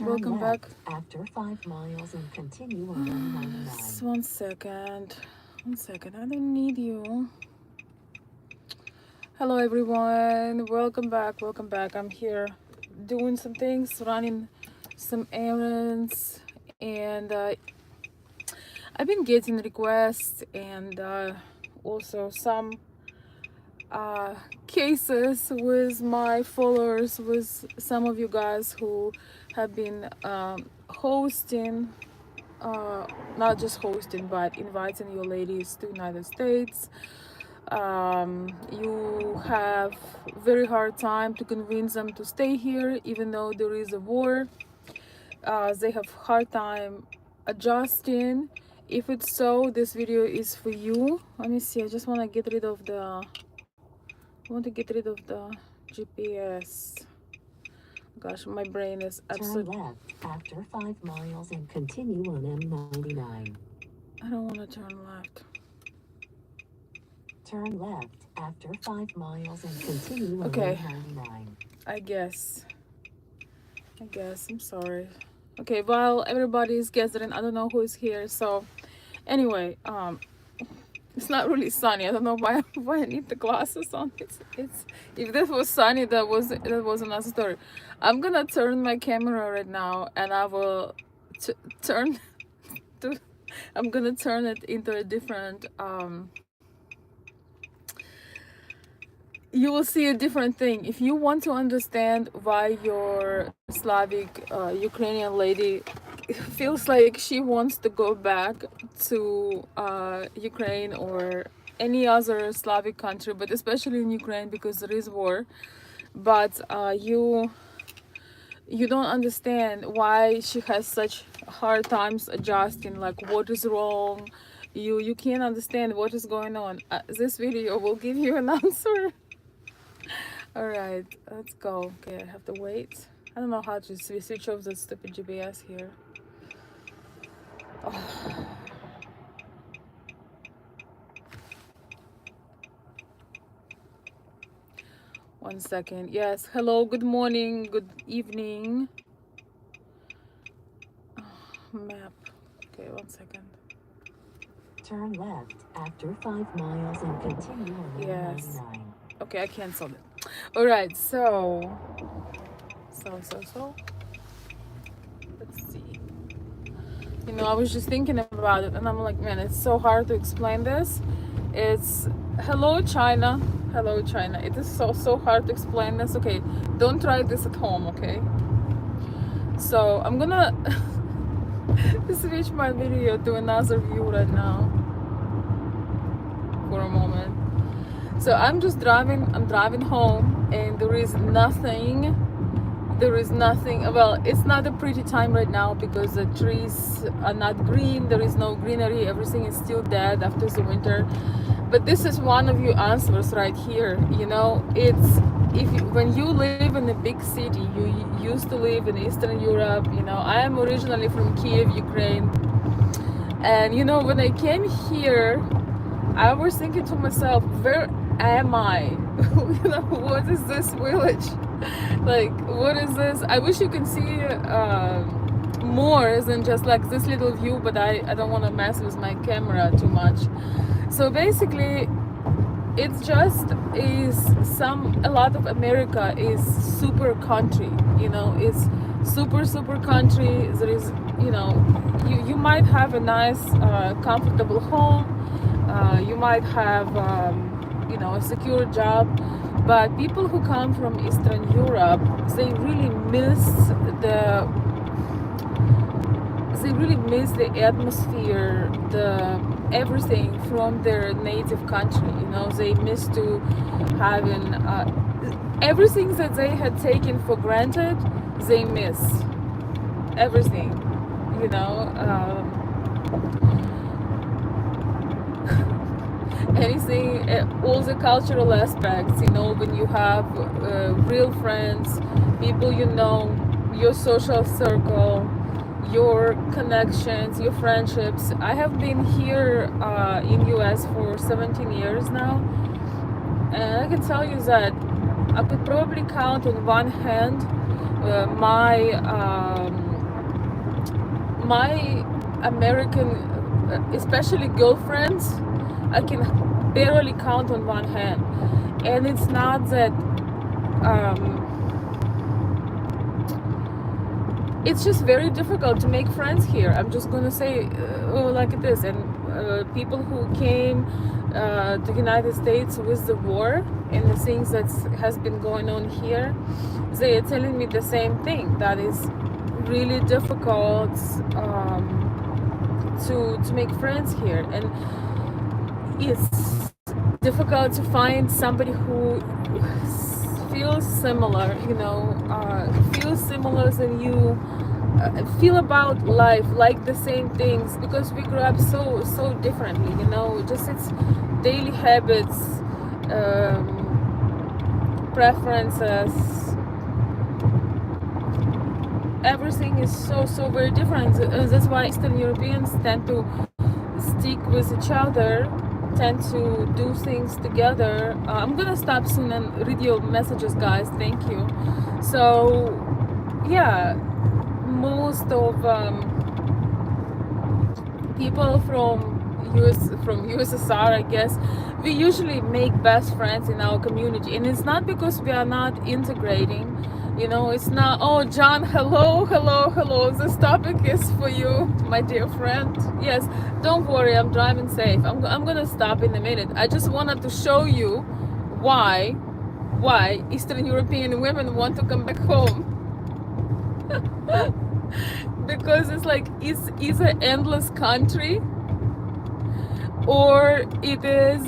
Welcome back. After 5 miles and continue on M99. One second. I don't need you. Hello, everyone. Welcome back. I'm here doing some things, running some errands, and I've been getting requests and also some cases with my followers, with some of you guys who have been hosting, not just hosting, but inviting your ladies to United States. You have very hard time to convince them to stay here, even though there is a war. They have hard time adjusting. If it's so, this video is for you. Let me see. I just want to get rid of the GPS. Gosh, my brain is absolutely... Turn left after 5 miles and continue on M99. I don't want to turn left. Turn left after 5 miles and continue on Okay. M99. I guess. I'm sorry. Okay, while everybody is gathering, I don't know who is here. So, anyway, it's not really sunny. I don't know why I need the glasses on. It's if this was sunny, that was another story. I'm gonna turn my camera right now, and I will turn to. I'm gonna turn it into a different. You will see a different thing. If you want to understand why your Slavic Ukrainian lady feels like she wants to go back to Ukraine or any other Slavic country, but especially in Ukraine because there is war, but you don't understand why she has such hard times adjusting, like what is wrong. You can't understand what is going on. This video will give you an answer. All right, let's go. Okay, I have to wait. I don't know how to switch off the stupid GPS here. Oh. One second. Yes, hello, good morning, good evening. Map. Okay, 1 second. Turn left after 5 miles and continue on M99. Okay, I canceled it. All right, so let's see. You know, I was just thinking about it, and I'm like, man, it's so hard to explain this. It's hello China. It is so hard to explain this. Okay, don't try this at home, okay? So I'm gonna switch my video to another view right now for a moment. So I'm driving home, and there is nothing. Well, it's not a pretty time right now because the trees are not green. There is no greenery. Everything is still dead after the winter. But this is one of your answers right here. You know, it's when you live in a big city, you used to live in Eastern Europe. You know, I am originally from Kiev, Ukraine. And you know, when I came here, I was thinking to myself, where am I? You know, what is this village? Like, what is this? I wish you can see more than just like this little view, but I don't want to mess with my camera too much. So basically, it's just a lot of America is super country. You know, it's super country. There is, you know, you might have a nice comfortable home. You might have you know, a secure job, but people who come from Eastern Europe, they really miss the atmosphere, the everything from their native country. You know, they miss to having everything that they had taken for granted. They miss everything, you know. Anything, all the cultural aspects, you know, when you have real friends, people you know, your social circle, your connections, your friendships. I have been here in US for 17 years now, and I can tell you that I could probably count on one hand my my American, especially girlfriends, I can barely count on one hand. And it's not that it's just very difficult to make friends here. I'm just gonna say like it is. And people who came to the United States with the war and the things that has been going on here, they are telling me the same thing, that is really difficult to make friends here. And it's difficult to find somebody who feels similar, feels similar than you, feel about life, like the same things, because we grew up so differently, just its daily habits, preferences, everything is so very different. That's why Eastern Europeans tend to stick with each other, tend to do things together. I'm gonna stop soon and read your messages, guys. Thank you. So yeah, most of people from USSR, I guess, we usually make best friends in our community, and it's not because we are not integrating. It's not, oh, John, hello. This topic is for you, my dear friend. Yes, don't worry, I'm driving safe. I'm gonna stop in a minute. I just wanted to show you why Eastern European women want to come back home. Because it's like, it's an endless country, or it is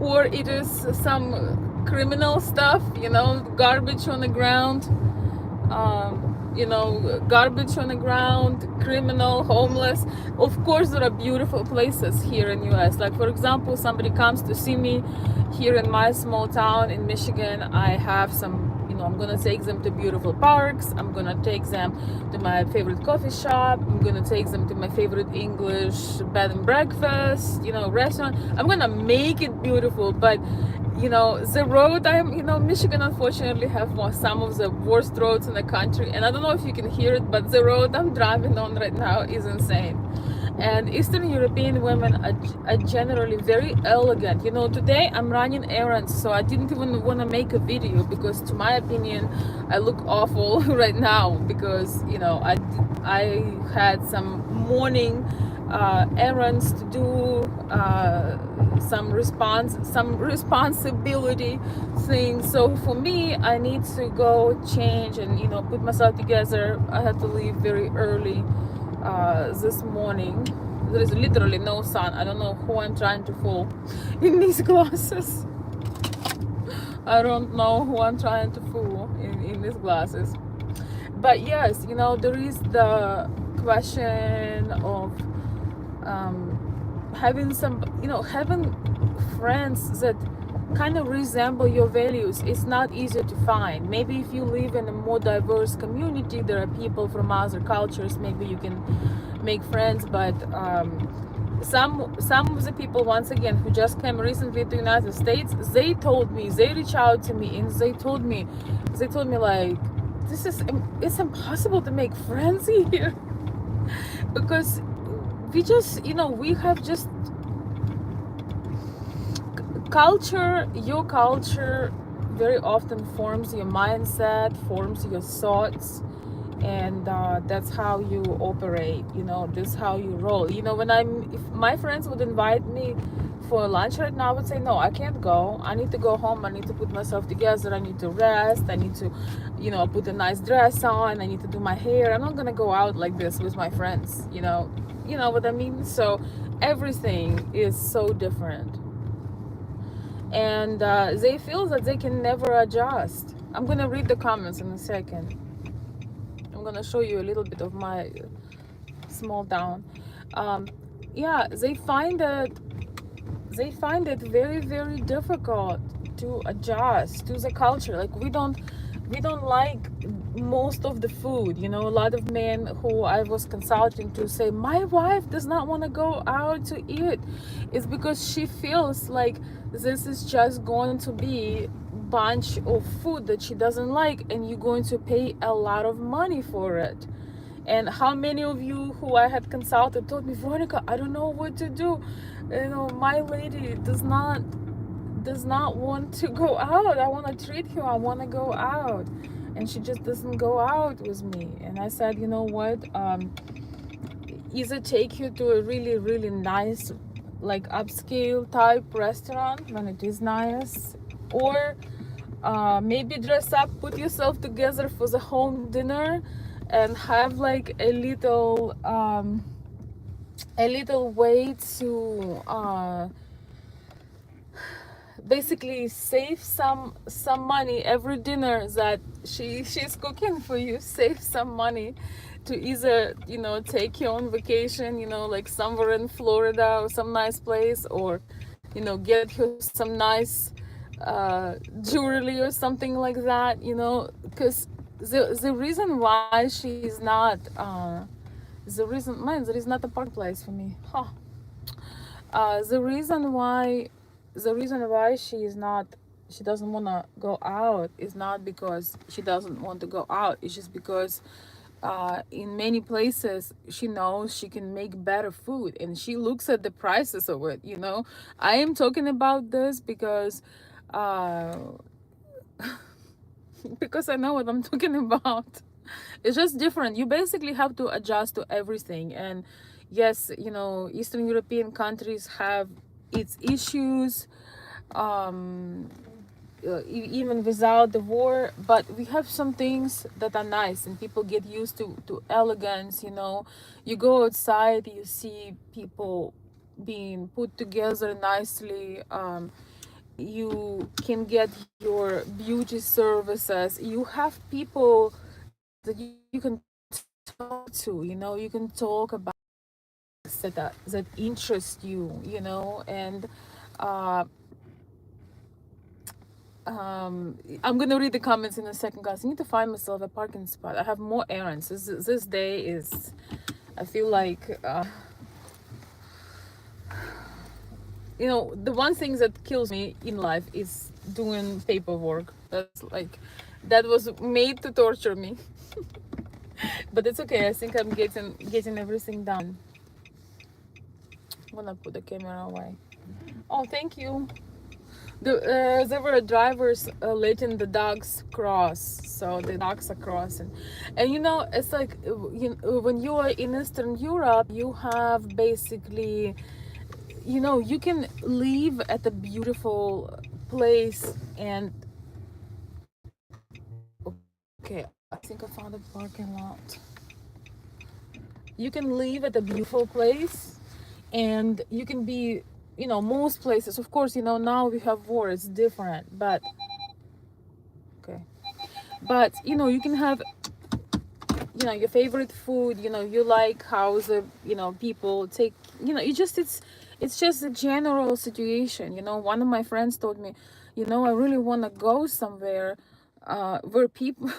or it is some criminal stuff, garbage on the ground, criminal, homeless. Of course, there are beautiful places here in US. Like, for example, somebody comes to see me here in my small town in Michigan. I have some, I'm gonna take them to beautiful parks. I'm gonna take them to my favorite coffee shop. I'm gonna take them to my favorite English bed and breakfast, restaurant. I'm gonna make it beautiful. But the road, Michigan unfortunately have some of the worst roads in the country, and I don't know if you can hear it, but the road I'm driving on right now is insane. And Eastern European women are generally very elegant. Today I'm running errands, so I didn't even want to make a video, because to my opinion I look awful right now, because I had some morning errands to do, some responsibility things. So for me, I need to go change and put myself together. I had to leave very early this morning. There is literally no sun. I don't know who I'm trying to fool in these glasses. I don't know who I'm trying to fool in these glasses. But yes, there is the question of having having friends that kind of resemble your values. It's not easy to find. Maybe if you live in a more diverse community, there are people from other cultures, maybe you can make friends. But some of the people, once again, who just came recently to the United States, they reached out to me and they told me like, it's impossible to make friends here, because we just we have just culture. Your culture very often forms your mindset, forms your thoughts, and that's how you operate. This is how you roll. If my friends would invite me for lunch right now, I would say no, I can't go. I need to go home. I need to put myself together. I need to rest. I need to put a nice dress on. I need to do my hair. I'm not gonna go out like this with my friends. You know what I mean? So everything is so different, and they feel that they can never adjust. I'm gonna read the comments in a second. I'm gonna show you a little bit of my small town. Yeah, they find it very, very difficult to adjust to the culture. Like, we don't like most of the food. A lot of men who I was consulting to say, my wife does not want to go out to eat. It's because she feels like this is just going to be bunch of food that she doesn't like, and you're going to pay a lot of money for it. And how many of you who I had consulted told me, Veronica, I don't know what to do. My lady does not want to go out. I want to treat her. I want to go out, and she just doesn't go out with me. And I said, you know what? Either take you to a really, really nice, like upscale type restaurant when it is nice, or maybe dress up, put yourself together for the home dinner, and have like a little way to basically save some money every dinner that she's cooking for you. Save some money to either take you on vacation, like somewhere in Florida or some nice place, or get her some nice jewelry or something like that, because the reason why she's not there is not a parking place for me, huh? The reason why she doesn't want to go out is not because she doesn't want to go out. It's just because in many places she knows she can make better food, and she looks at the prices of it. I am talking about this because uh because I know what I'm talking about. It's just different. You basically have to adjust to everything. And yes, Eastern European countries have its issues, um, even without the war. But we have some things that are nice, and people get used to elegance. You go outside, you see people being put together nicely. You can get your beauty services. You have people that you can talk to. You can talk about that interest you. And uh, I'm gonna read the comments in a second, guys. I need to find myself a parking spot. I have more errands. This day is, I feel like the one thing that kills me in life is doing paperwork. That was made to torture me. But it's okay. I think I'm getting everything done. I'm gonna put the camera away. Oh, thank you. There were drivers letting the dogs cross, so the dogs are crossing. And it's like when you are in Eastern Europe, you have basically, you can live at a beautiful place. And okay, I think I found a parking lot. You can live at a beautiful place, and you can be, most places, of course, now we have war, it's different, but okay, but you can have your favorite food. You like how the people take, it's just a general situation. One of my friends told me, I really want to go somewhere where people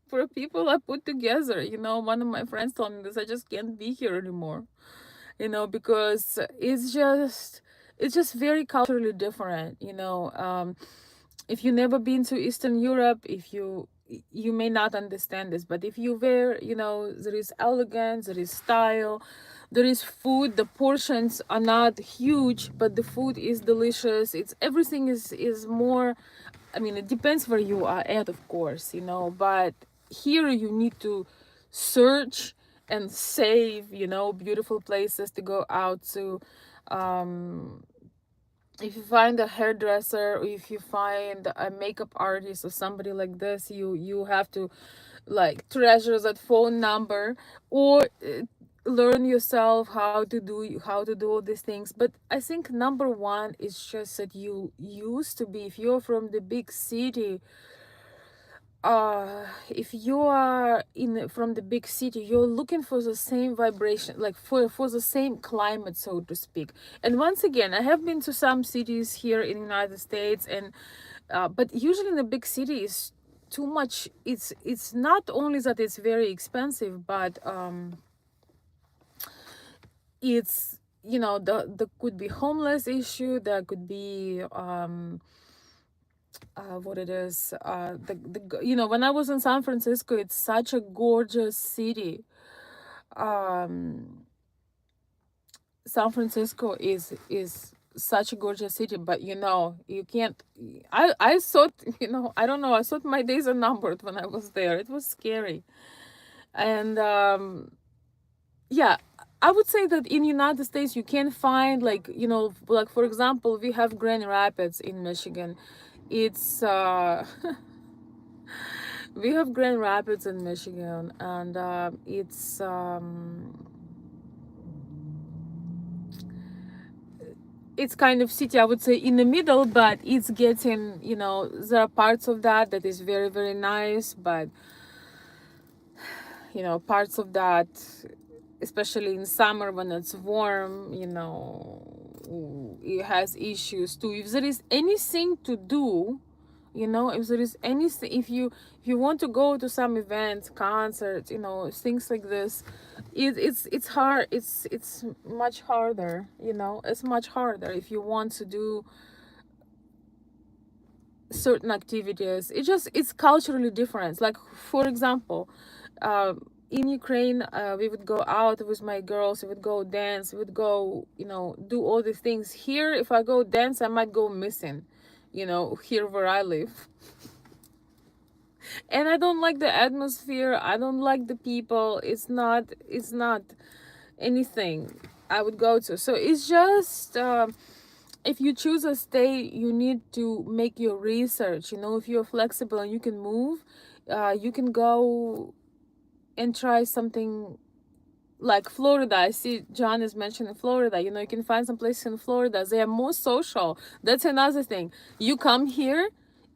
where people are put together. One of my friends told me this. I just can't be here anymore, because it's just very culturally different. If you've never been to Eastern Europe, if you may not understand this, but if you were, there is elegance, there is style, there is food. The portions are not huge, but the food is delicious. Everything is more, I mean, it depends where you are at, of course, but here you need to search and save, beautiful places to go out to. If you find a hairdresser, or if you find a makeup artist or somebody like this, you have to like treasure that phone number, or learn yourself how to do all these things. But I think number one is just that you used to be, if you're from the big city, if you are from the big city, you're looking for the same vibration, like for the same climate, so to speak. And once again, I have been to some cities here in the United States, and but usually in the big city is too much. It's not only that it's very expensive, but it's there could be homeless issue, there could be what it is, you know, when I was in San Francisco, it's such a gorgeous city. um San Francisco is such a gorgeous city, but you know, you can't. I thought, you know, I don't know, I thought my days are numbered when I was there. It was scary. And yeah, I would say that in United States you can find, like, you know, like for example, we have Grand Rapids in Michigan. It's we have Grand Rapids in Michigan, and it's kind of city, I would say, in the middle, but it's getting, you know, there are parts of that that is very, very nice, but you know, parts of that, especially in summer when it's warm, you know, it has issues too. If there is anything to do, you know, if there is anything, if you want to go to some events, concerts, you know, things like this, it's hard. It's much harder, you know, it's much harder if you want to do certain activities. It's culturally different. Like for example, in Ukraine, we would go out with my girls, we would go dance, we would go, you know, do all these things. Here, if I go dance, I might go missing, you know, here where I live. And I don't like the atmosphere, I don't like the people. It's not anything I would go to. So it's just, if you choose a state, you need to make your research. You know, if you're flexible and you can move, you can go and try something like Florida. I see John is mentioning Florida. You know, you can find some places in Florida, they are more social. That's another thing. You come here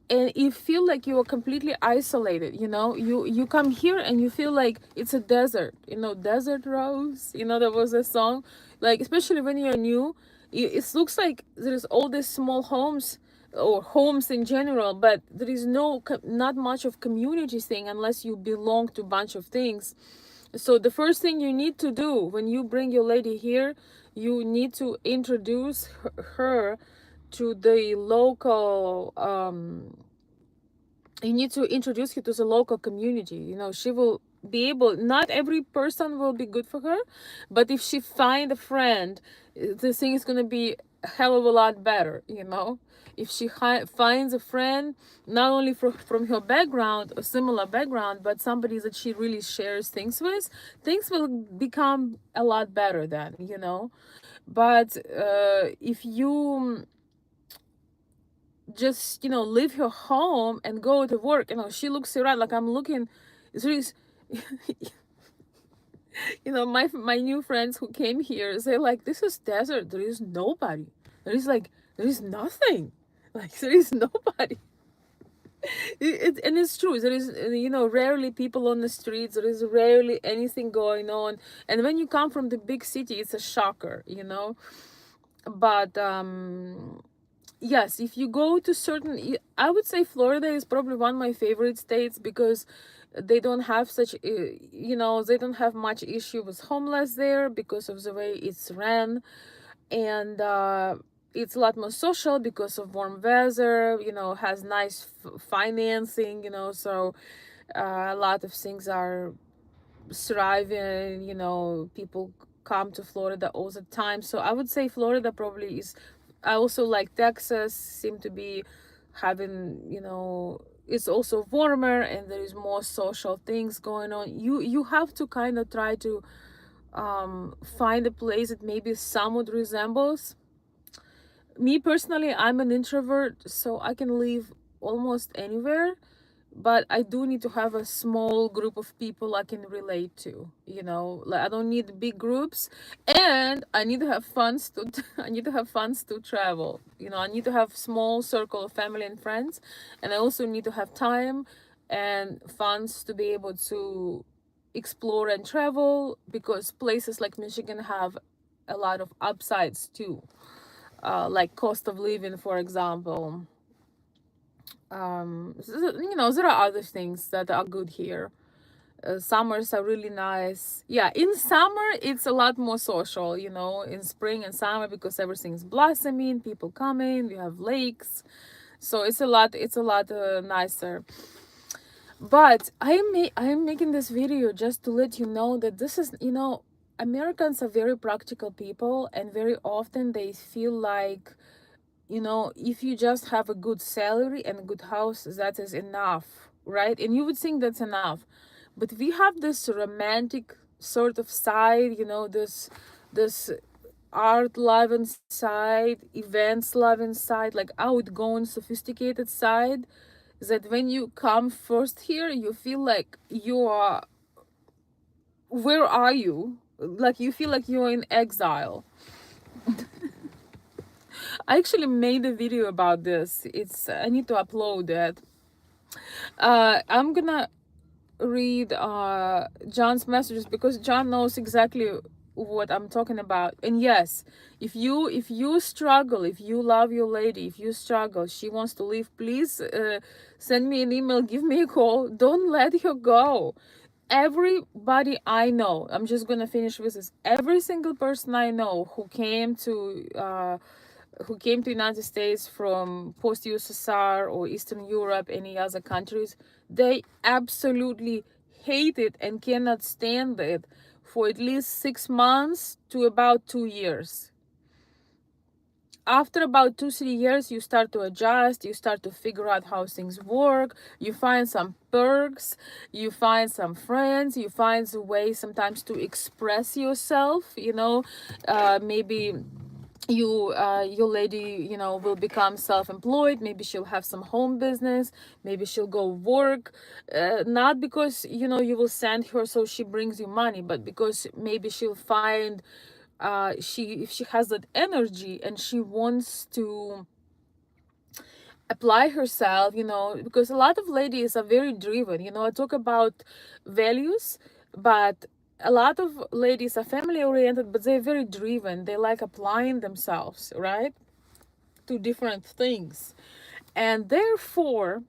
and you feel like you are completely isolated. You know, you come here and you feel like it's a desert. You know, Desert Rose, you know, there was a song, like, especially when you're new, it looks like there's all these small homes, or homes in general, but there is not much of community thing unless you belong to a bunch of things. So the first thing you need to do when you bring your lady here, you need to introduce her to the local, you need to introduce her to the local community. You know, she will be able, not every person will be good for her, but if she find a friend, the thing is going to be a hell of a lot better, you know. If she finds a friend, not only from her background or similar background, but somebody that she really shares things with, things will become a lot better then, you know. But if you just, you know, leave her home and go to work, you know, she looks around, like I'm looking, there is you know, my new friends who came here, they're like, this is desert, there is nobody, there is nothing, like there is nobody. And it's true, there is, you know, rarely people on the streets, there is rarely anything going on. And when you come from the big city, it's a shocker, you know. But yes, if you go to certain, I would say Florida is probably one of my favorite states, because they don't have such, you know, they don't have much issue with homeless there because of the way it's ran. And it's a lot more social because of warm weather, you know, has nice financing, you know. So a lot of things are thriving, you know, people come to Florida all the time. So I would say Florida probably is. I also like Texas, seem to be having, you know, it's also warmer and there is more social things going on. You have to kind of try to find a place that maybe somewhat resembles. Me personally, I'm an introvert, so I can live almost anywhere, but I do need to have a small group of people I can relate to, you know. Like, I don't need big groups, and I need to have funds to I need to have funds to travel, you know. I need to have small circle of family and friends, and I also need to have time and funds to be able to explore and travel, because places like Michigan have a lot of upsides too, like cost of living, for example. You know, there are other things that are good here. Summers are really nice. Yeah, in summer it's a lot more social, you know, in spring and summer, because everything's blossoming, people coming, we have lakes. So it's a lot nicer. But I am making this video just to let you know that this is, you know, Americans are very practical people, and very often they feel like, you know, if you just have a good salary and a good house, that is enough, right? And you would think that's enough. But we have this romantic sort of side, you know, this art loving side, events loving side, like outgoing, sophisticated side, that when you come first here, you feel like you are, where are you? Like you feel like you're in exile. I actually made a video about this. It's, I need to upload it. I'm gonna read John's messages because John knows exactly what I'm talking about. And yes, if you struggle, if you love your lady, if you struggle, she wants to leave, please send me an email, give me a call. Don't let her go. Everybody I know, I'm just gonna finish with this. Every single person I know who came to United States from post-USSR or Eastern Europe, any other countries, they absolutely hate it and cannot stand it for at least 6 months to about 2 years. After about 2-3 years, you start to adjust, you start to figure out how things work, you find some perks, you find some friends, you find a way sometimes to express yourself, you know. Maybe your lady, you know, will become self-employed. Maybe she'll have some home business, maybe she'll go work, not because, you know, you will send her so she brings you money, but because maybe she'll find if she has that energy and she wants to apply herself, you know, because a lot of ladies are very driven, you know. I talk about values, but a lot of ladies are family oriented, but they're very driven. They like applying themselves, right, to different things. And therefore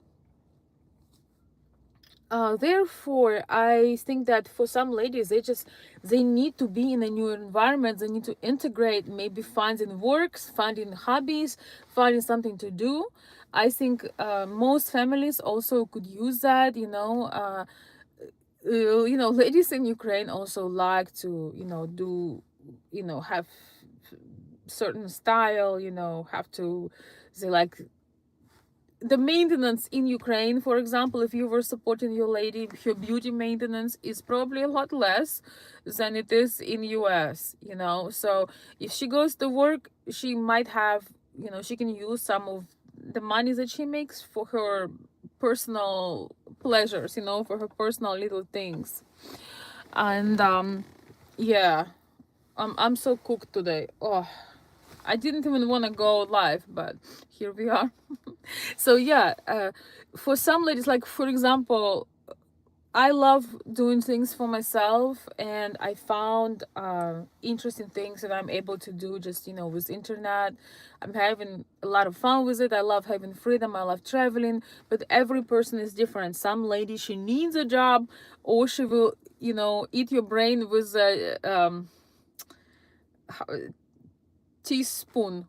I think that for some ladies, they need to be in a new environment, they need to integrate, maybe finding works, finding hobbies, finding something to do. I think most families also could use that, you know. You know, ladies in Ukraine also like to, you know, do, you know, have certain style, you know, have to, they like the maintenance in Ukraine, for example. If you were supporting your lady, her beauty maintenance is probably a lot less than it is in US, you know. So if she goes to work, she might have, you know, she can use some of the money that she makes for her personal pleasures, you know, for her personal little things. And yeah, I'm so cooked today. Oh, I didn't even want to go live, but here we are. So yeah, for some ladies, like for example, I love doing things for myself, and I found interesting things that I'm able to do just, you know, with internet. I'm having a lot of fun with it. I love having freedom, I love traveling, but every person is different. Some lady, she needs a job, or she will, you know, eat your brain with a teaspoon.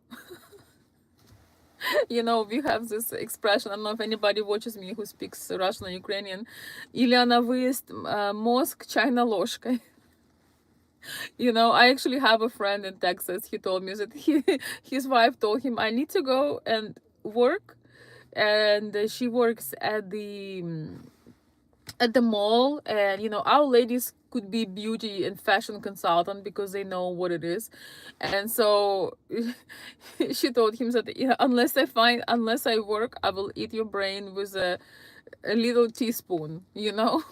You know, we have this expression, I don't know if anybody watches me who speaks Russian or Ukrainian. Или она выест мозг чайной ложкой. You know, I actually have a friend in Texas. He told me that his wife told him, I need to go and work. And she works at the mall, and you know, our ladies could be beauty and fashion consultant because they know what it is. And so she told him that, yeah, unless I work, I will eat your brain with a little teaspoon, you know.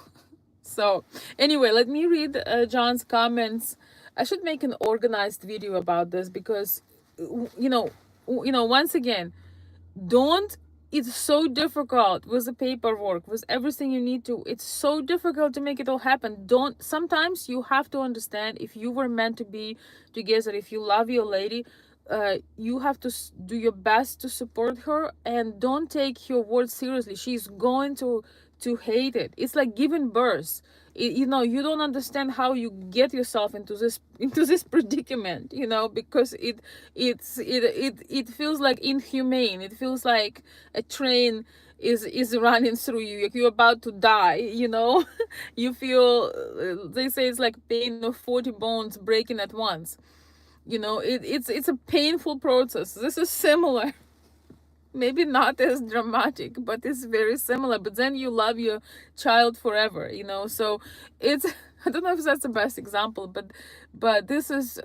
So anyway, let me read John's comments. I should make an organized video about this because once again, don't, it's so difficult with the paperwork, with everything you need to, it's so difficult to make it all happen. Don't, sometimes you have to understand, if you were meant to be together, if you love your lady, you have to do your best to support her, and don't take her words seriously. She's going to to hate it. It's like giving birth. You know, you don't understand how you get yourself into this predicament, you know, because it feels like inhumane. It feels like a train is running through you, like you're about to die, you know. You feel, they say it's like pain of 40 bones breaking at once, you know. It's a painful process. This is similar. Maybe not as dramatic, but it's very similar. But then you love your child forever, you know. So it's I don't know if that's the best example, but this is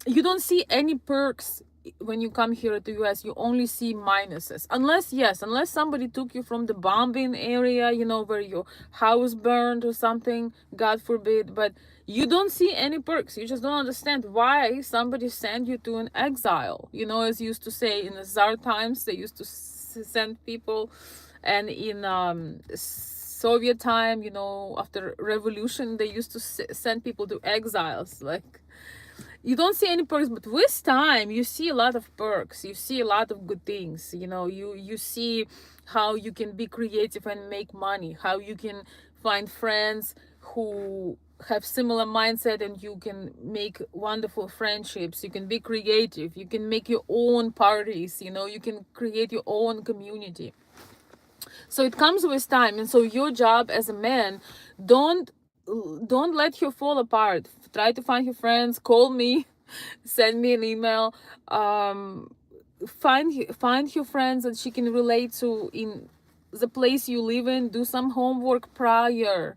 you don't see any perks when you come here to US. You only see minuses, unless, yes, unless somebody took you from the bombing area, you know, where your house burned or something, God forbid. But you don't see any perks. You just don't understand why somebody sent you to an exile, you know. As used to say in the Tsar times, they used to send people, and in Soviet time, you know, after revolution, they used to send people to exiles. Like, you don't see any perks, but with time you see a lot of perks. You see a lot of good things, you know. You see how you can be creative and make money, how you can find friends who have similar mindset, and you can make wonderful friendships. You can be creative, you can make your own parties, you know, you can create your own community. So it comes with time. And so your job as a man, don't don't let you fall apart. Try to find your friends, call me, send me an email. Find your friends that she can relate to in the place you live in. Do some homework prior,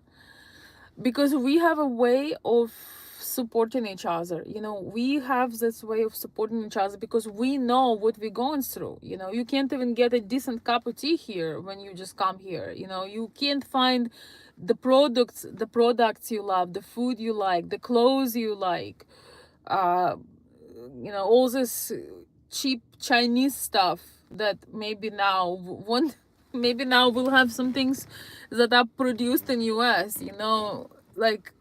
because we have a way of supporting each other. You know, we have this way of supporting each other because we know what we're going through. You know, you can't even get a decent cup of tea here when you just come here. You know, you can't find the products you love, the food you like, the clothes you like, uh you know, all this cheap Chinese stuff that maybe now one maybe now we'll have some things that are produced in US, you know. Like,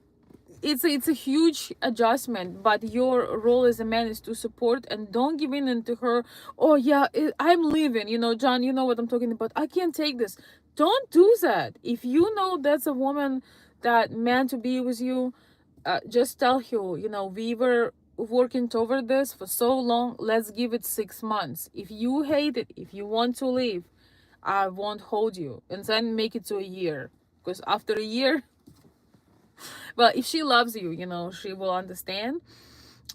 it's a huge adjustment, but your role as a man is to support, and don't give in into her. Oh yeah, I'm leaving, you know, John, you know what I'm talking about, I can't take this. Don't do that. If you know that's a woman that meant to be with you, just tell her, you know, we were working toward this for so long, let's give it 6 months. If you hate it, if you want to leave, I won't hold you. And then make it to a year, because after a year, well, if she loves you, you know, she will understand.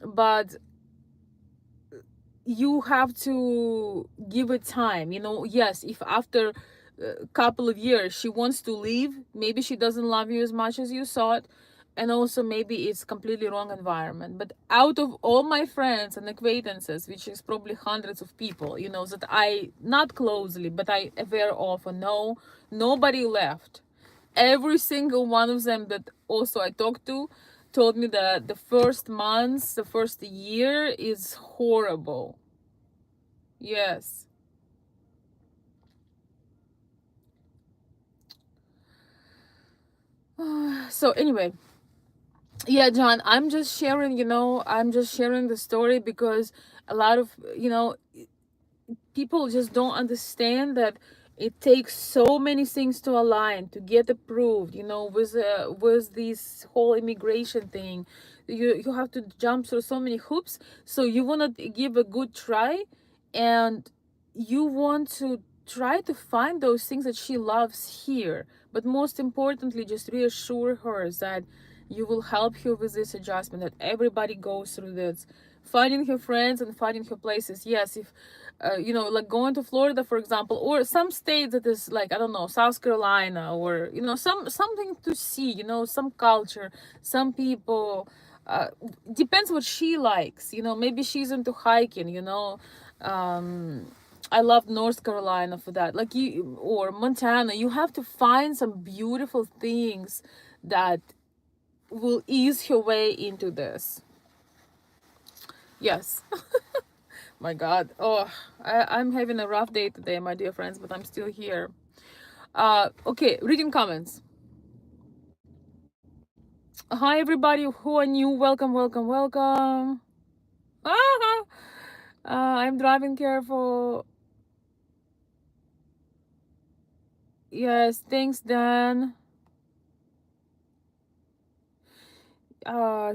But you have to give it time, you know. Yes, if after a couple of years she wants to leave, maybe she doesn't love you as much as you thought, and also maybe it's completely wrong environment. But out of all my friends and acquaintances, which is probably hundreds of people, you know, that I not closely but I aware of and know, nobody left. Every single one of them that also I talked to told me that the first months, the first year is horrible. Yes. So anyway, yeah, John, I'm just sharing, you know, I'm just sharing the story because a lot of, you know, people just don't understand that it takes so many things to align to get approved, you know, with this whole immigration thing. You have to jump through so many hoops. So you want to give a good try, and you want to try to find those things that she loves here. But most importantly, just reassure her that you will help her with this adjustment, that everybody goes through this, finding her friends and finding her places. Yes, if you know, like going to Florida, for example, or some state that is like, I don't know, South Carolina, or, you know, something to see, you know, some culture, some people. Depends what she likes, you know. Maybe she's into hiking, you know. I love North Carolina for that, like, you, or Montana. You have to find some beautiful things that will ease your way into this. Yes. My God. Oh, I'm having a rough day today, my dear friends, but I'm still here. Okay, reading comments. Hi, everybody who are new. Welcome, welcome, welcome. Ah, I'm driving careful. Yes, thanks, Dan.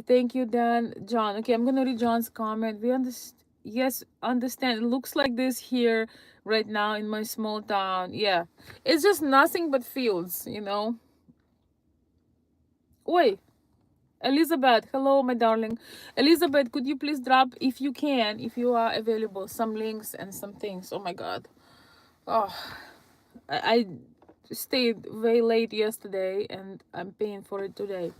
Thank you, Dan. John. Okay, I'm gonna read John's comment. We understand. Yes, understand. It looks like this here right now in my small town. Yeah, it's just nothing but fields, you know. Oi, Elizabeth. Hello, my darling. Elizabeth, could you please drop, if you can, if you are available, some links and some things? Oh my God. Oh, I stayed way late yesterday and I'm paying for it today.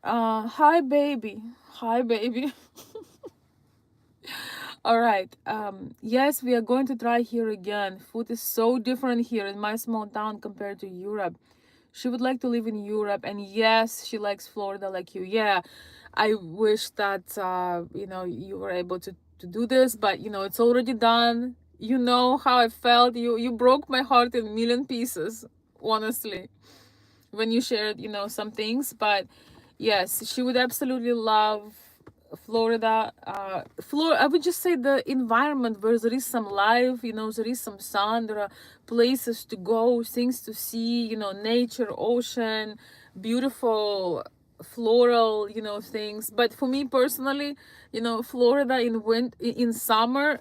Hi, baby. Hi, baby. All right. Yes, we are going to try here again. Food is so different here in my small town compared to Europe. She would like to live in Europe, and yes, she likes Florida like you. Yeah, I wish that you know, you were able to do this, but you know, it's already done. You know how I felt. You broke my heart in a million pieces, honestly, when you shared, you know, some things. But yes, she would absolutely love Florida. I would just say the environment where there is some life, you know, there is some sun, there are places to go, things to see, you know, nature, ocean, beautiful floral, you know, things. But for me personally, you know, Florida in summer,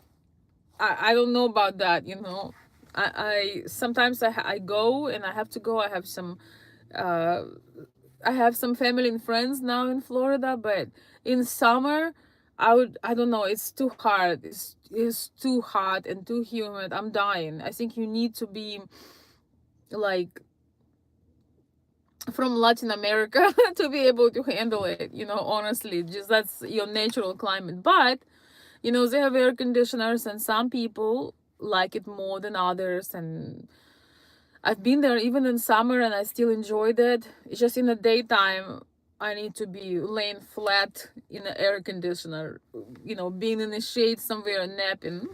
I don't know about that, you know. I sometimes I go and I have to go. Uh I have some family and friends now in Florida, but in summer, I don't know, it's too hard. It's too hot and too humid. I'm dying. I think you need to be like from Latin America to be able to handle it, you know, honestly. Just that's your natural climate. But, you know, they have air conditioners and some people like it more than others, and I've been there even in summer and I still enjoyed it. It's just in the daytime, I need to be laying flat in an air conditioner, you know, being in the shade somewhere and napping.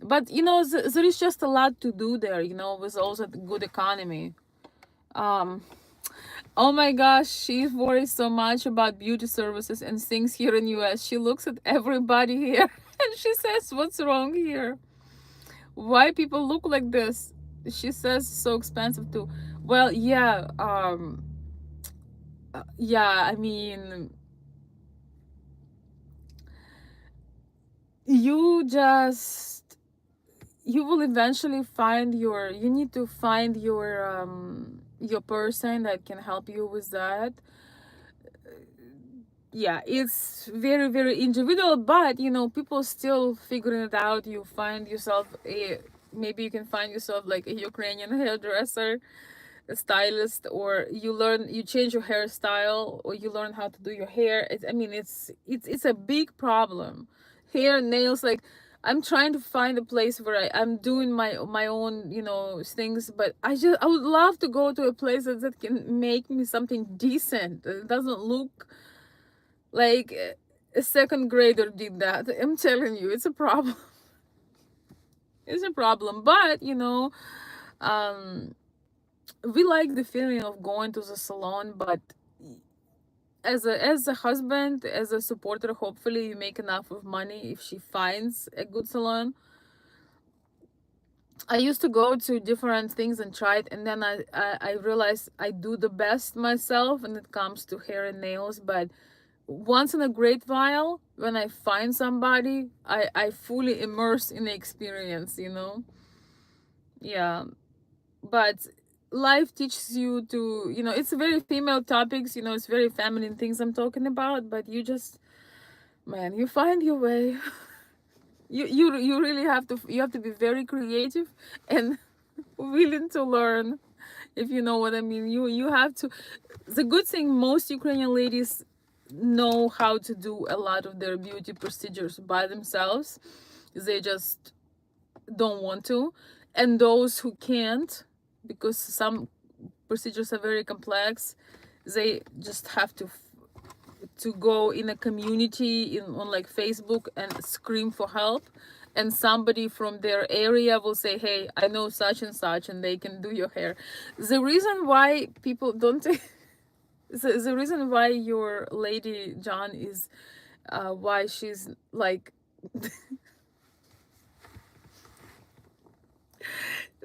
But, you know, there is just a lot to do there, you know, with also the good economy. Um, oh my gosh, she worries so much about beauty services and things here in US. She looks at everybody here and she says, what's wrong here? Why people look like this? She says so expensive too. Well, yeah, yeah, I mean, you just, you will eventually find you need to find your person that can help you with that. Yeah, it's very, very individual, but you know, people still figuring it out. You find yourself maybe you can find yourself like a Ukrainian hairdresser, a stylist, or you change your hairstyle, or you learn how to do your hair. I mean, it's a big problem. Hair, nails, like I'm trying to find a place where I'm doing my own, you know, things, but I would love to go to a place that can make me something decent. It doesn't look like a second grader did that. I'm telling you, it's a problem. It's a problem. But you know, um we like the feeling of going to the salon, but as a husband, as a supporter, hopefully you make enough of money if she finds a good salon. I used to go to different things and try it, and then I realized I do the best myself when it comes to hair and nails. But once in a great while, when I find somebody, I fully immerse in the experience, you know. Yeah, but life teaches you to, you know, it's very female topics, you know, it's very feminine things I'm talking about, but you just, man, you find your way. You really have to, you have to be very creative and willing to learn, if you know what I mean. You have to, the good thing, most Ukrainian ladies know how to do a lot of their beauty procedures by themselves. They just don't want to. And those who can't, because some procedures are very complex, they just have to go in a community on like Facebook and scream for help, and somebody from their area will say, hey, I know such and such, and they can do your hair. The reason why people don't the reason why your lady John is why she's like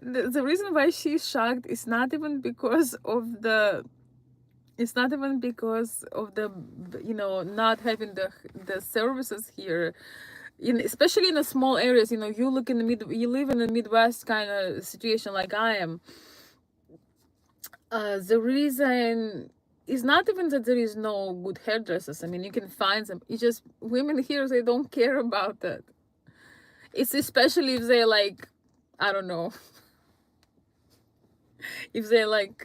the reason why she's shocked is not even because of the, it's not even because of the, you know, not having the services here, especially in the small areas. You know, you look in the you live in the Midwest kind of situation like I am. The reason is not even that there is no good hairdressers. I mean, you can find them. It's just women here, they don't care about that. It's especially if they like, I don't know, if they like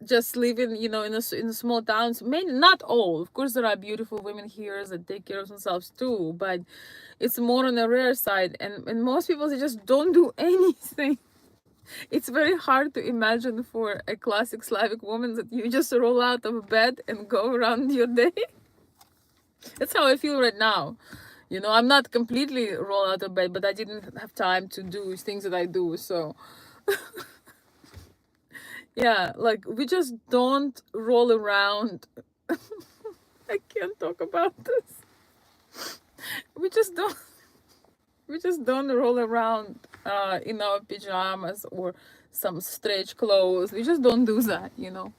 just living, you know, in the small towns. Maybe not all. Of course, there are beautiful women here that take care of themselves too, but it's more on the rare side. And most people, they just don't do anything. It's very hard to imagine for a classic Slavic woman that you just roll out of bed and go around your day. That's how I feel right now. You know, I'm not completely roll out of bed, but I didn't have time to do things that I do. So yeah, like we just don't roll around. I can't talk about this. We just don't. We just don't roll around in our pajamas or some stretch clothes. We just don't do that, you know.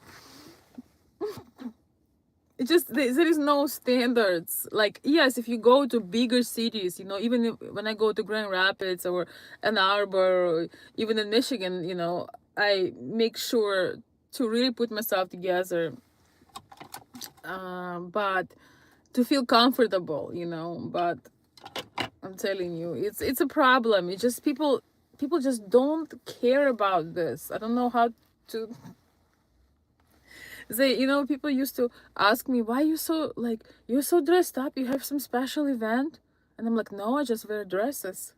It just, there is no standards. Like, yes, if you go to bigger cities, you know, even if, when I go to Grand Rapids or Ann Arbor or even in Michigan, you know, I make sure to really put myself together, but to feel comfortable, you know. But I'm telling you, it's a problem. It's just people just don't care about this. I don't know how to. They, you know, people used to ask me, why you so, like, you're so dressed up, you have some special event? And I'm like, no, I just wear dresses,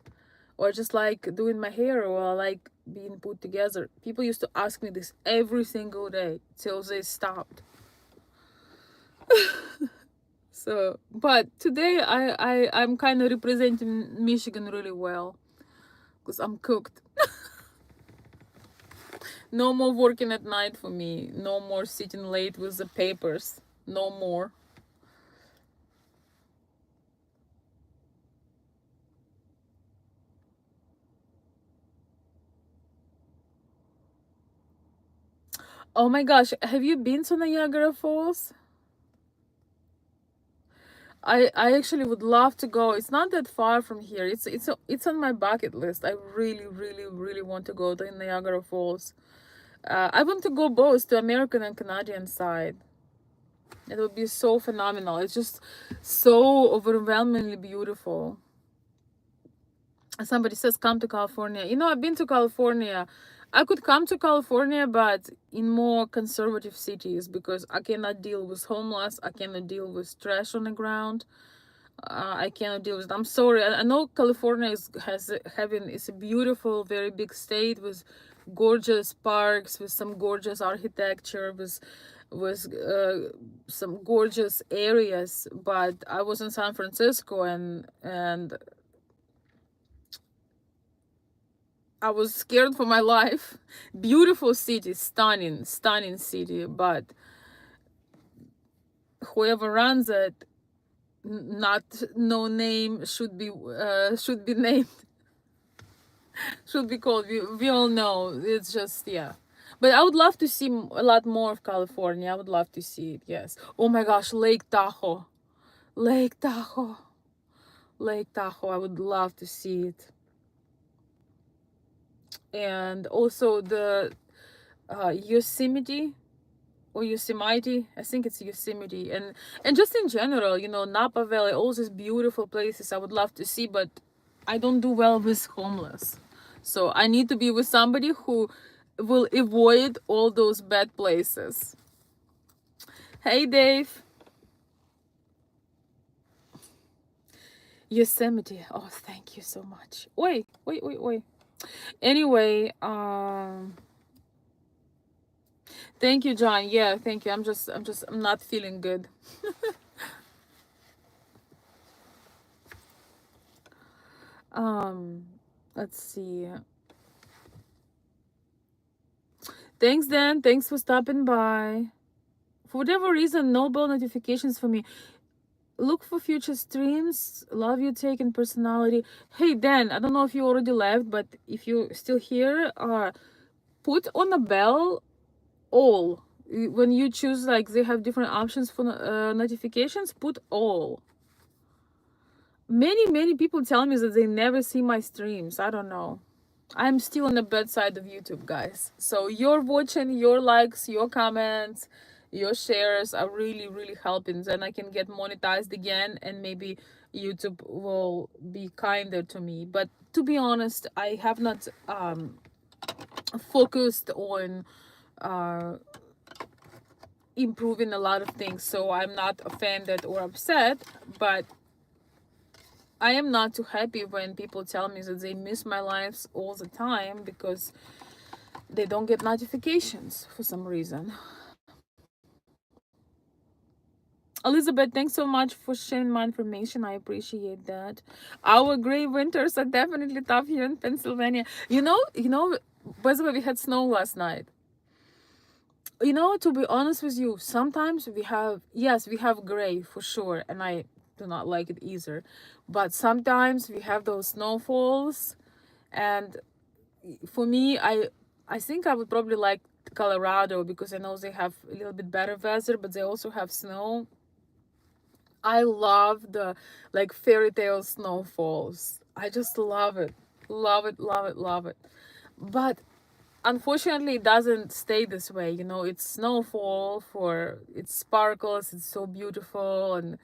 or I just like doing my hair, or I like being put together. People used to ask me this every single day till they stopped. So, but today I'm kind of representing Michigan really well because I'm cooked. No more working at night for me. No more sitting late with the papers. No more. Oh my gosh, have you been to Niagara Falls? I actually would love to go. It's not that far from here. It's on my bucket list. I really want to go to Niagara Falls. I want to go both to American and Canadian side. It would be so phenomenal. It's just so overwhelmingly beautiful. Somebody says come to California. You know, I've been to California. I could come to California, but in more conservative cities, because I cannot deal with homeless. I cannot deal with trash on the ground. I cannot deal with. I'm sorry. I know California is a beautiful, very big state with gorgeous parks, with some gorgeous architecture, with some gorgeous areas. But I was in San Francisco, and I was scared for my life. Beautiful city, stunning city, but whoever runs it, not no name should be named, should be called. We all know. It's just, yeah. But I would love to see a lot more of California. I would love to see it. Yes. Oh my gosh, Lake Tahoe, Lake Tahoe, Lake Tahoe. I would love to see it. And also the Yosemite or Yosemite. I think it's Yosemite, and just in general, you know, Napa Valley, all these beautiful places I would love to see, but I don't do well with homeless. So I need to be with somebody who will avoid all those bad places. Hey, Dave. Yosemite. Oh, thank you so much. Wait. Anyway, thank you, John. Yeah, thank you. I'm not feeling good. Let's see. Thanks, Dan. Thanks for stopping by. For whatever reason, no bell notifications for me. look for future streams. Love your take and personality. Hey Dan, I don't know if you already left, but if you're still here, put on a bell all. When you choose, like, they have different options for notifications, put all. Many people tell me that they never see my streams. I don't know. I'm still on the bad side of YouTube, guys. So your watching, your likes, your comments, your shares are really helping. Then I can get monetized again, and maybe YouTube will be kinder to me. But to be honest, I have not focused on improving a lot of things, so I'm not offended or upset, but I am not too happy when people tell me that they miss my lives all the time because they don't get notifications for some reason. Elizabeth, thanks so much for sharing my information. I appreciate that. Our gray winters are definitely tough here in Pennsylvania. By the way, we had snow last night. To be honest with you, sometimes we have gray for sure, and I do not like it either. But sometimes we have those snowfalls, and for me, I think I would probably like Colorado because I know they have a little bit better weather, but they also have snow. I love the like fairy tale snowfalls. I just love it. Love it, love it, love it. But unfortunately it doesn't stay this way. It's snowfall for it sparkles, it's so beautiful, and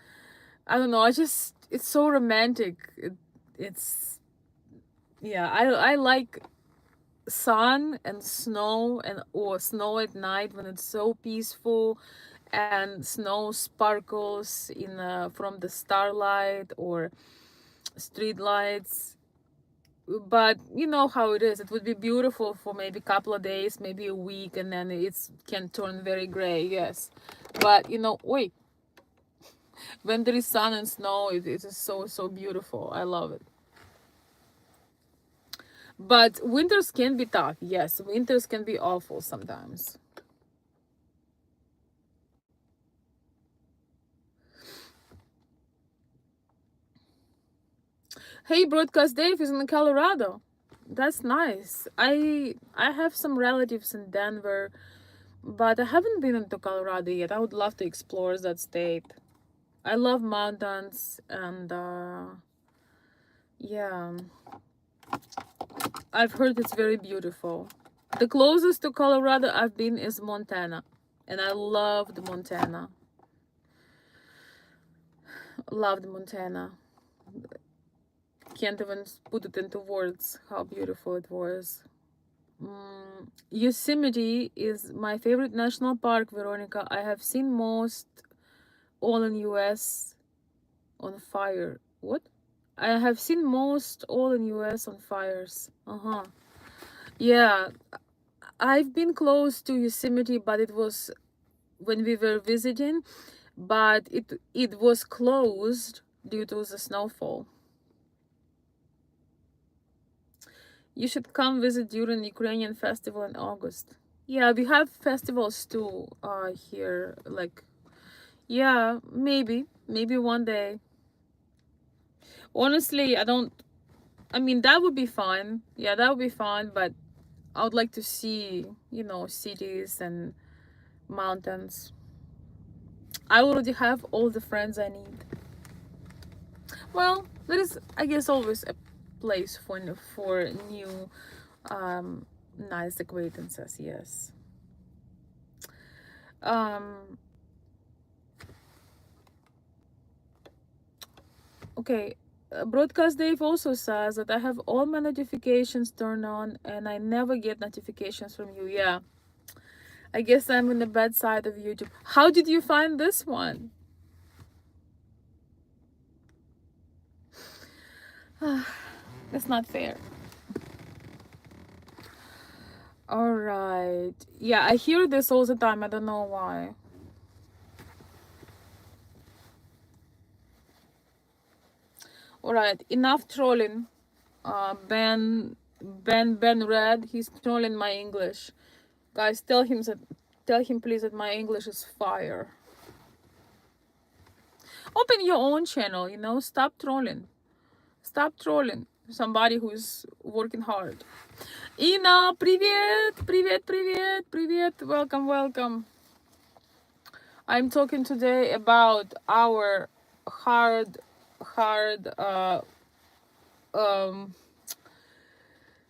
I don't know, it's so romantic. It's yeah, I like sun and snow, or snow at night when it's so peaceful and snow sparkles from the starlight or street lights. But you know how it is. It would be beautiful for maybe a couple of days, maybe a week, and then it can turn very gray. Yes, but wait, when there is sun and snow, it is so beautiful. I love it. But winters can be tough. Yes, winters can be awful sometimes. Hey, Broadcast Dave is in Colorado. That's nice. I have some relatives in Denver, but I haven't been into Colorado yet. I would love to explore that state. I love mountains, and yeah, I've heard it's very beautiful. The closest to Colorado I've been is Montana, and I loved Montana. Loved Montana. Can't even put it into words how beautiful it was. Yosemite is my favorite national park, Veronica. I have seen most all in US on fire. What? I have seen most all in US on fires. Yeah, I've been close to Yosemite, but it was when we were visiting, but it was closed due to the snowfall. You should come visit during Ukrainian festival in August. Yeah, we have festivals too here. Like, yeah, maybe one day. Honestly, I mean, that would be fun. Yeah, that would be fun, but I would like to see, cities and mountains. I already have all the friends I need. Well, there is, I guess, always a place for new, nice acquaintances. Yes. Okay. Broadcast Dave also says that I have all my notifications turned on and I never get notifications from you. Yeah. I guess I'm on the bad side of YouTube. How did you find this one? That's not fair. All right. Yeah, I hear this all the time. I don't know why. All right, enough trolling. Ben Red, he's trolling my English. Guys, tell him please that my English is fire. Open your own channel, you know, stop trolling. Stop trolling somebody who's working hard. Ina, привет, привет, привет, привет, welcome, welcome. I'm talking today about our hard, um,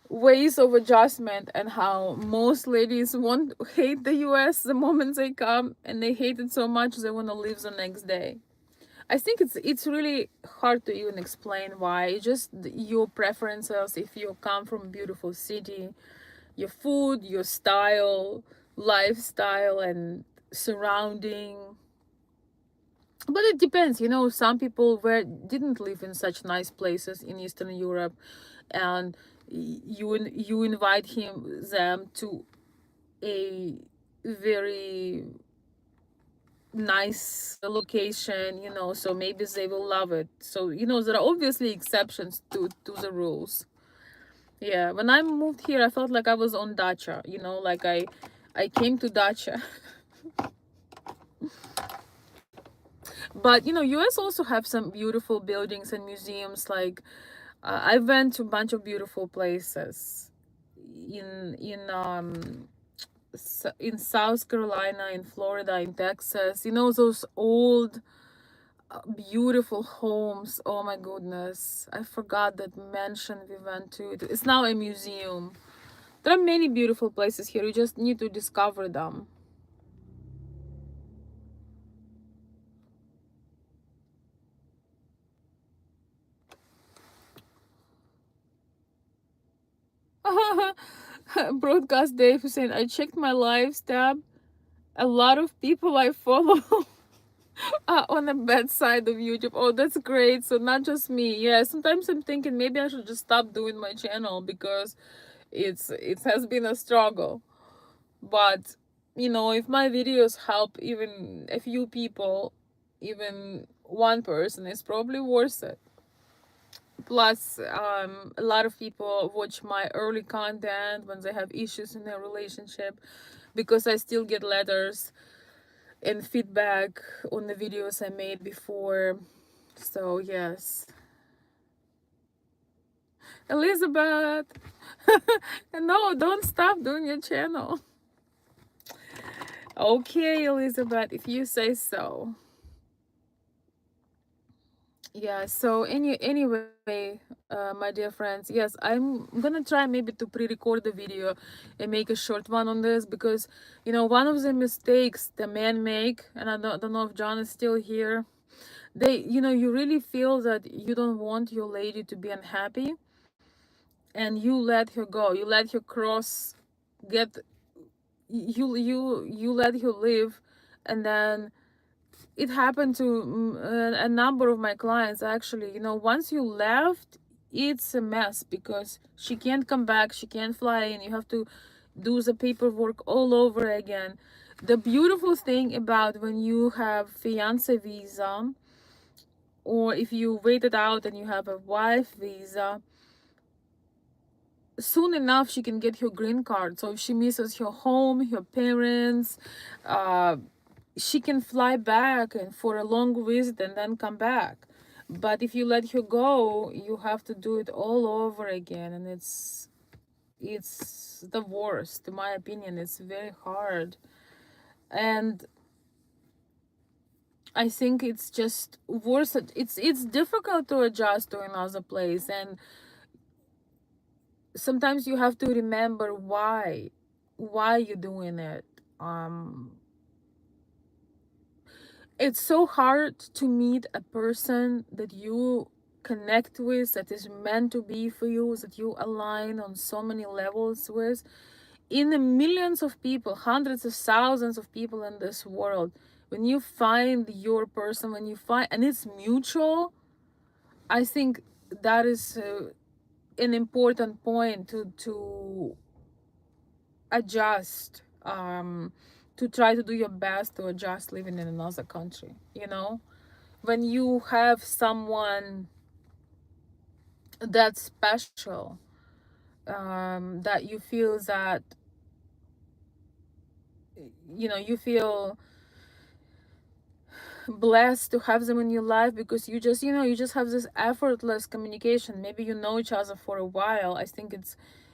ways of adjustment, and how most ladies won't hate the US the moment they come, and they hate it so much they want to leave the next day. I think it's really hard to even explain why. It's just your preferences. If you come from a beautiful city, your food, your style, lifestyle, and surrounding. But it depends, you know. Some people didn't live in such nice places in Eastern Europe, and you invite them to a very nice location, you know, so maybe they will love it. So, you know, there are obviously exceptions to the rules. Yeah, when I moved here, I felt like I was on dacha, you know, like I came to dacha. But you know, US also have some beautiful buildings and museums. Like I went to a bunch of beautiful places in South Carolina, in Florida, in Texas. You know, those old beautiful homes. Oh my goodness, I forgot that mansion we went to. It's now a museum. There are many beautiful places here. You just need to discover them. Broadcast Dave saying, I checked my lives tab. A lot of people I follow are on the bad side of YouTube. Oh, that's great. So not just me. Yeah, sometimes I'm thinking maybe I should just stop doing my channel, because it has been a struggle. But you know, if my videos help even a few people, even one person, it's probably worth it. Plus, a lot of people watch my early content when they have issues in their relationship, because I still get letters and feedback on the videos I made before. So yes, Elizabeth. No, don't stop doing your channel. Okay, Elizabeth, if you say so. Yeah, so anyway, my dear friends, yes, I'm gonna try maybe to pre-record the video and make a short one on this, because you know, one of the mistakes the men make, and I don't know if John is still here. They, you know, you really feel that you don't want your lady to be unhappy, and you let her go. You let her cross, get you let her live, and then it happened to a number of my clients actually. You know, once you left, it's a mess, because she can't come back, she can't fly in, you have to do the paperwork all over again. The beautiful thing about when you have fiance visa, or if you wait it out and you have a wife visa, soon enough she can get her green card. So if she misses her home, her parents, uh, she can fly back and for a long visit and then come back. But if you let her go, you have to do it all over again, and it's the worst. In my opinion, it's very hard. And I think it's just worse. It's difficult to adjust to another place, and sometimes you have to remember why you're doing it. um it's so hard to meet a person that you connect with, that is meant to be for you, that you align on so many levels with. In the millions of people, hundreds of thousands of people in this world, when you find your person, when you find, and it's mutual, I think that is an important point to adjust, to try to do your best to adjust living in another country, you know. When you have someone that's special, that you feel that, you know, you feel blessed to have them in your life, because you just, you just have this effortless communication. Maybe you know each other for a while. I think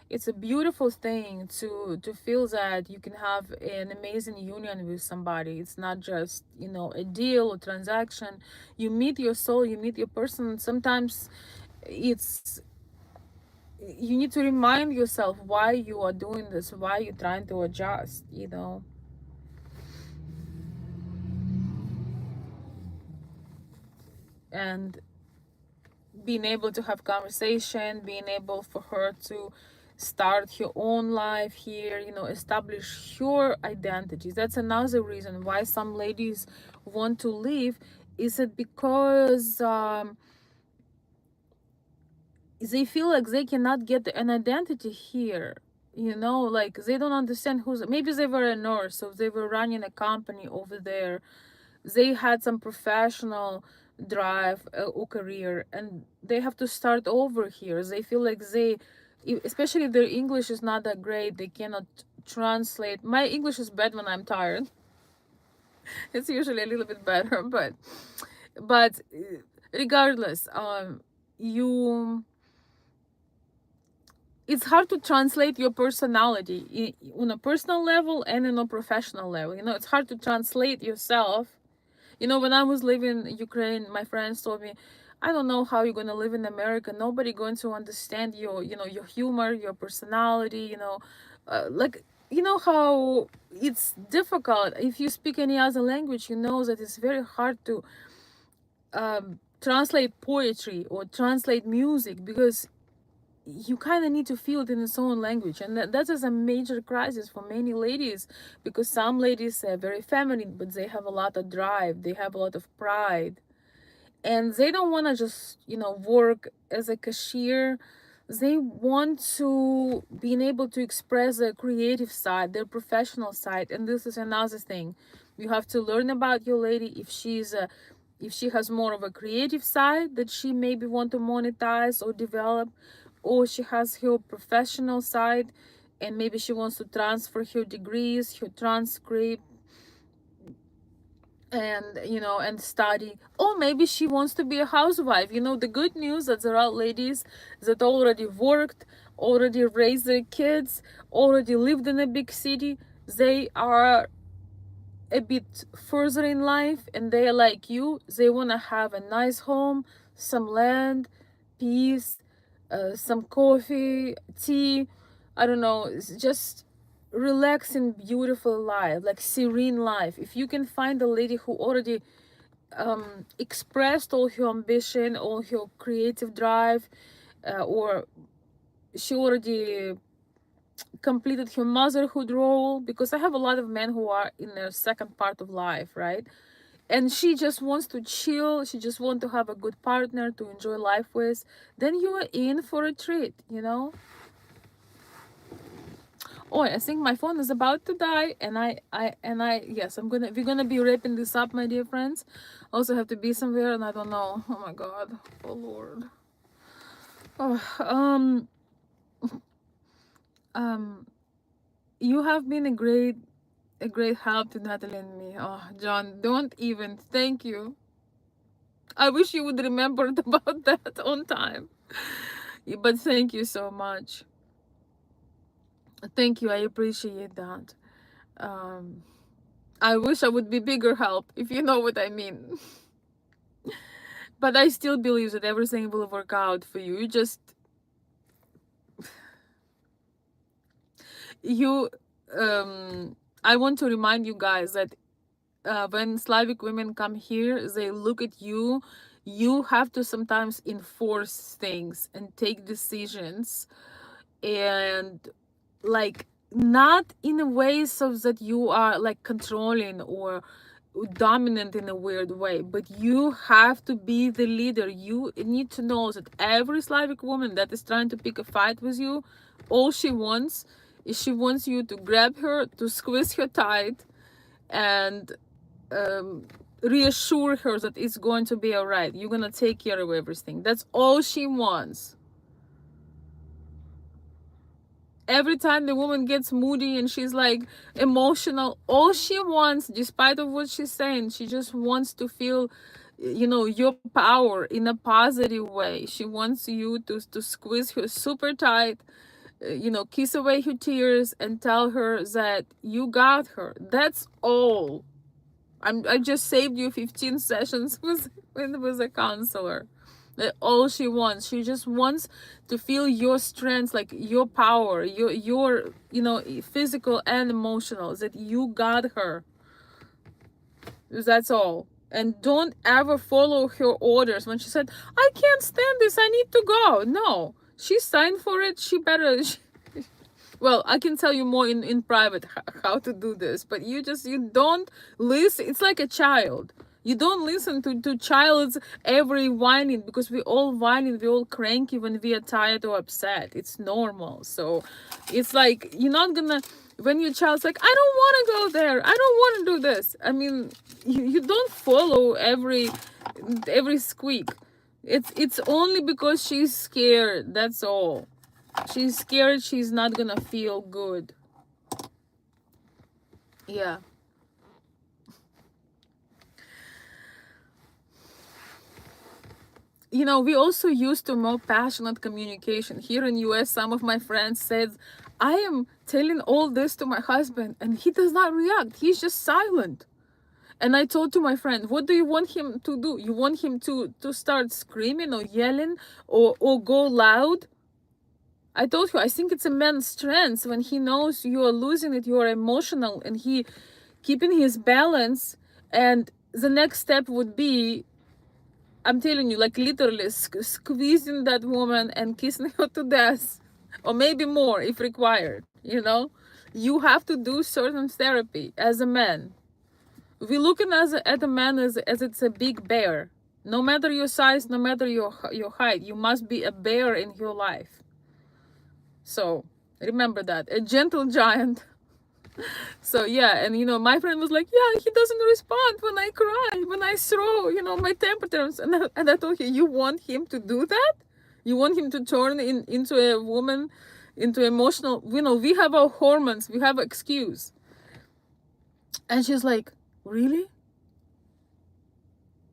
it's a beautiful thing to feel that you can have an amazing union with somebody. It's not just, a deal or transaction. You meet your soul, you meet your person. Sometimes it's you need to remind yourself why you are doing this, why you're trying to adjust. And being able to have conversation, being able for her to start her own life here, establish her identity. That's another reason why some ladies want to leave. Is it because they feel like they cannot get an identity here? Like they don't understand who's, maybe they were a nurse, so they were running a company over there. They had some professional drive or career, and they have to start over here. They feel like especially their English is not that great, they cannot translate. My English is bad when I'm tired. It's usually a little bit better, but regardless, you it's hard to translate your personality on a personal level and on a professional level. It's hard to translate yourself. When I was living in Ukraine, my friends told me, I don't know how you're going to live in America. Nobody going to understand your humor, your personality, like, how it's difficult. If you speak any other language, you know that it's very hard to translate poetry or translate music, because you kind of need to feel it in its own language. And that is a major crisis for many ladies, because some ladies are very feminine, but they have a lot of drive, they have a lot of pride, and they don't want to just work as a cashier. They want to be able to express their creative side, their professional side. And this is another thing you have to learn about your lady. If she has more of a creative side that she maybe want to monetize or develop, or she has her professional side and maybe she wants to transfer her degrees, her transcript, and study, or maybe she wants to be a housewife. The good news that there are ladies that already worked, already raised their kids, already lived in a big city. They are a bit further in life, and they are like you. They want to have a nice home, some land, peace, some coffee, tea, I don't know, it's just relaxing, beautiful life, like serene life. If you can find a lady who already expressed all her ambition, all her creative drive, or she already completed her motherhood role, because I have a lot of men who are in their second part of life, right? And she just wants to chill, she just wants to have a good partner to enjoy life with, then you are in for a treat. Oh, I think my phone is about to die, and yes, we're gonna be wrapping this up, my dear friends. Also have to be somewhere, and I don't know. Oh my God, oh Lord. Oh, you have been a great help to Natalie and me. Oh, John, don't even. Thank you. I wish you would remember about that on time. But thank you so much. Thank you. I appreciate that. I wish I would be bigger help, if you know what I mean. But I still believe that everything will work out for you. You I want to remind you guys that when Slavic women come here, they look at you. You have to sometimes enforce things and take decisions, and like, not in a way so that you are like controlling or dominant in a weird way, but you have to be the leader. You need to know that every Slavic woman that is trying to pick a fight with you, all she wants is she wants you to grab her, to squeeze her tight, and reassure her that it's going to be all right, you're gonna take care of everything. That's all she wants. Every time the woman gets moody and she's like emotional, all she wants, despite of what she's saying, she just wants to feel, you know, your power in a positive way. She wants you to squeeze her super tight, you know, kiss away her tears and tell her that you got her. That's all. I just saved you 15 sessions with a counselor. That all she wants. She just wants to feel your strength, like your power, your you know, physical and emotional. That you got her. That's all. And don't ever follow her orders. When she said, "I can't stand this, I need to go." No, she signed for it. She better. Well, I can tell you more in private how to do this, but you don't listen. It's like a child. You don't listen to child's every whining, because we all whining, we all cranky when we are tired or upset. It's normal. So it's like, you're not gonna, when your child's like, "I don't want to go there, I don't want to do this." I mean, you don't follow every squeak. It's only because she's scared. That's all. She's scared she's not gonna feel good. Yeah. You know, we also used to more passionate communication. Here in US, some of my friends said, "I am telling all this to my husband and he does not react. He's just silent." And I told to my friend, "What do you want him to do? You want him to start screaming or yelling or go loud?" I told her, I think it's a man's strength when he knows you are losing it, you are emotional, and he keeping his balance. And the next step would be, I'm telling you, like literally squeezing that woman and kissing her to death, or maybe more if required. You know, you have to do certain therapy as a man. We're looking at a man as it's a big bear. No matter your size, no matter your height, you must be a bear in your life. So remember that, a gentle giant. So yeah, and you know, my friend was like, "Yeah, he doesn't respond when I cry, when I throw, you know, my temperatures." And I told her, "You want him to do that? You want him to turn into a woman, into emotional? You know, we have our hormones, we have excuse." And she's like, "Really?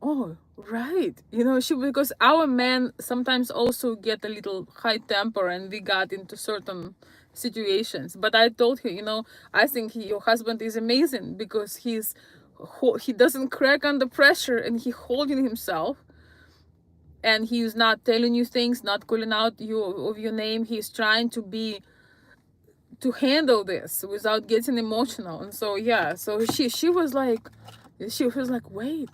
Oh, right." You know, because our men sometimes also get a little high temper and we got into certain situations. But I told her, you know, I think your husband is amazing because he doesn't crack under pressure and he holding himself, and he's not telling you things, not calling out you of your name. He's trying to handle this without getting emotional. And so yeah, so she was like, "Wait,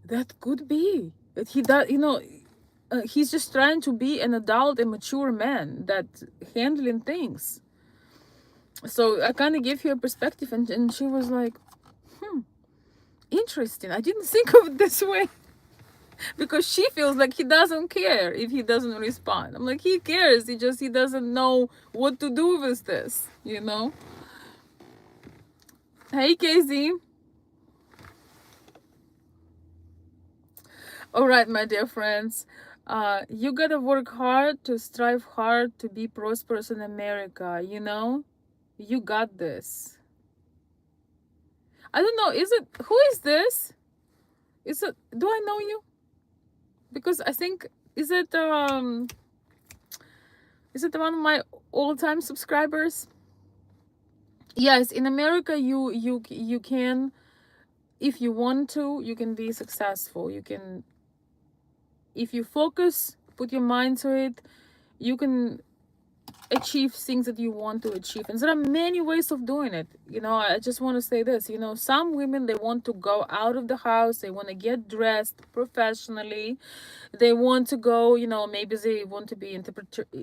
that could be that he does, you know, he's just trying to be an adult and mature man that handling things." So I kind of gave her a perspective, and she was like, "Interesting, I didn't think of it this way." Because she feels like he doesn't care if he doesn't respond. I'm like, he cares, he doesn't know what to do with this, you know. Hey, Casey. All right, my dear friends, you gotta work hard, to strive hard, to be prosperous in America. You know, you got this. I don't know, who is this? Do I know you? Because I think, is it one of my all-time subscribers? Yes, in America, you can, if you want to, you can be successful. You can, if you focus, put your mind to it, you can achieve things that you want to achieve. And there are many ways of doing it. You know, I just want to say this, you know, some women, they want to go out of the house, they want to get dressed professionally, they want to go, you know, maybe they want to be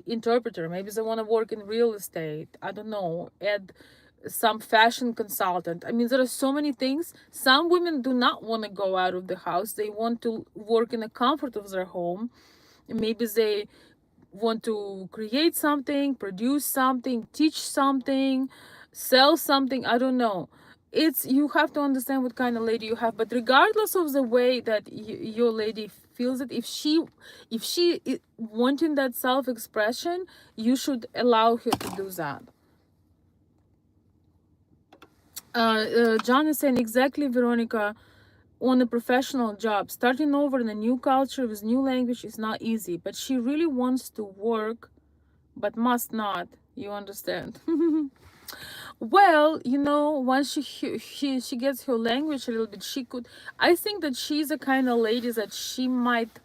interpreter, maybe they want to work in real estate, I don't know, at some fashion consultant. I mean, there are so many things. Some women do not want to go out of the house, they want to work in the comfort of their home. Maybe they want to create something, produce something, teach something, sell something, I don't know. You have to understand what kind of lady you have. But regardless of the way that your lady feels it, if she wanting that self-expression, you should allow her to do that. John is saying, exactly, Veronica, on a professional job, starting over in a new culture with new language is not easy, but she really wants to work, but must not. You understand? Well, you know, once she gets her language a little bit, she could. I think that she's a kind of lady that she might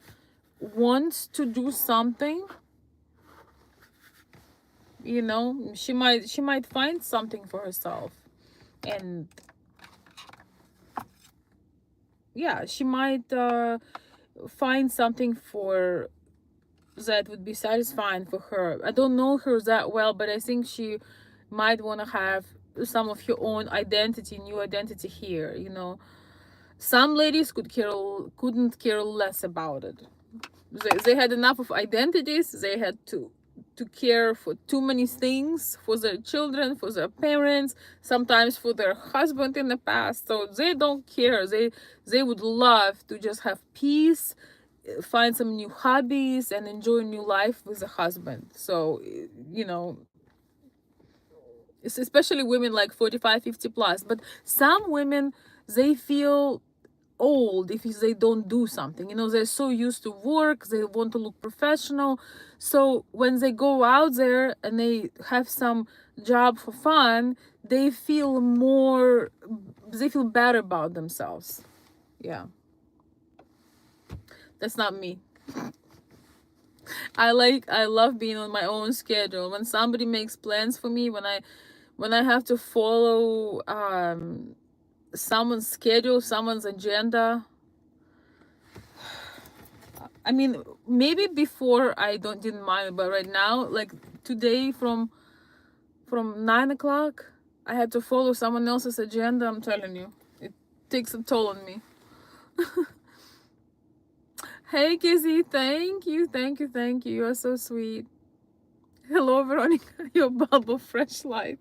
want to do something. You know, she might find something for herself, and yeah, she might find something for that would be satisfying for her. I don't know her that well, but I think she might want to have some of her own identity, new identity here. You know, some ladies couldn't care less about it. They had enough of identities. They had to care for too many things, for their children, for their parents, sometimes for their husband in the past. So they don't care. They would love to just have peace, find some new hobbies, and enjoy new life with a husband. So, you know, it's especially women like 45, 50 plus. But some women, they feel old if they don't do something. You know, they're so used to work, they want to look professional. So when they go out there and they have some job for fun, they feel better about themselves. Yeah, that's not me. I love being on my own schedule. When somebody makes plans for me, when I have to follow someone's schedule, someone's agenda. I mean, maybe before I didn't mind, but right now, like today from 9 o'clock, I had to follow someone else's agenda. I'm telling you, it takes a toll on me. Hey Kizzy, thank you. You are so sweet. Hello Veronica, your bulb of fresh light.